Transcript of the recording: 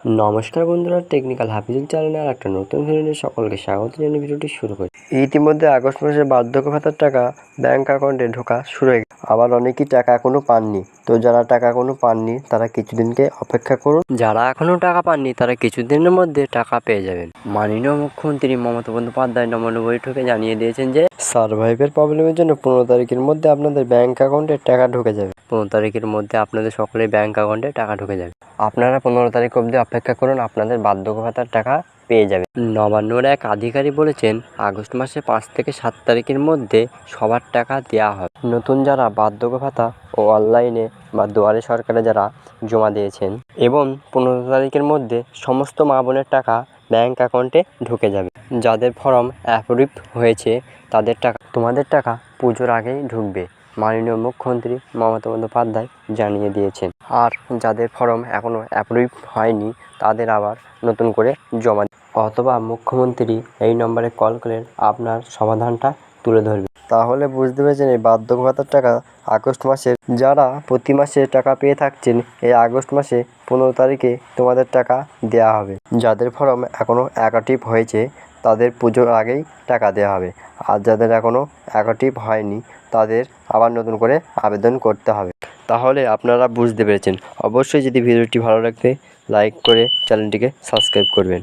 নমস্কার বন্ধুরা, টেকনিক্যাল হাফিজুল চ্যানেলে আর একটা নতুন ভিডিও নিয়ে সকলকে স্বাগত জানিয়ে ভিডিওটি শুরু করি। ইতিমধ্যে আগস্ট মাসে বার্ধক্য ভাতার টাকা ব্যাংক অ্যাকাউন্টে ঢোকা শুরু হয়ে গেছে। আবার অনেকেই টাকা এখনো পাননি। তো যারা টাকা এখনো পাননি তারা কিছুদিনকে অপেক্ষা করুন। যারা এখনো টাকা পাননি তারা কিছুদিনের মধ্যে টাকা পেয়ে যাবেন। মাননীয় মুখ্যমন্ত্রী মমতা বন্দ্যোপাধ্যায় নবান্ন বৈঠকে জানিয়ে দিয়েছেন যে সার্ভাইভের প্রবলেমের জন্য 15 তারিখের মধ্যে আপনাদের ব্যাংক অ্যাকাউন্টে টাকা ঢুকে যাবে। 15 তারিখের মধ্যে আপনাদের সকলের ব্যাংক অ্যাকাউন্টে টাকা ঢুকে যাবে। আপনারা 15 তারিখ অবধি অপেক্ষা করুন, আপনাদের বার্ধক্য ভাতার টাকা পেয়ে যাবেন। নবান্নর এক আধিকারিক বলেছেন আগস্ট মাসে 5 থেকে 7 তারিখের মধ্যে সবার টাকা দেওয়া হবে। নতুন যারা বার্ধক্য ভাতা ও অনলাইনে বা দুয়ারে সরকারে যারা জমা দিয়েছেন এবং 15 তারিখের মধ্যে সমস্ত মা বোনের টাকা ব্যাংক অ্যাকাউন্টে ঢুকে যাবে। যাদের ফর্ম অ্যাপ্রুভ হয়েছে তাদের টাকা, তোমাদের টাকা পুজোর আগেই ঢুকবে। মাননীয় মুখ্যমন্ত্রী মমতা বন্দ্যোপাধ্যায় জানিয়ে দিয়েছেন। আর যাদের ফর্ম এখনও অ্যাপ্রুভ হয়নি তাদের আবার নতুন করে জমা অথবা মুখ্যমন্ত্রী এই নম্বরে কল করে আপনার সমাধানটা তুলে ধরবে। তাহলে বুঝতে পেরেছেন এই বার্ধক্য ভাতার টাকা আগস্ট মাসের যারা প্রতি মাসে টাকা পেয়ে থাকছেন, এই আগস্ট মাসে 15 তারিখে তোমাদের টাকা দেওয়া হবে। যাদের ফর্ম এখনও অ্যাক্টিভ হয়েছে তাদের পুজোর আগেই টাকা দেওয়া হবে। আর যাদের এখনও অ্যাক্টিভ হয়নি তাদের আবার নতুন করে আবেদন করতে হবে। তাহলে আপনারা বুঝতে পেরেছেন। অবশ্যই যদি ভিডিওটি ভালো লাগবে লাইক করে চ্যানেলটিকে সাবস্ক্রাইব করবেন।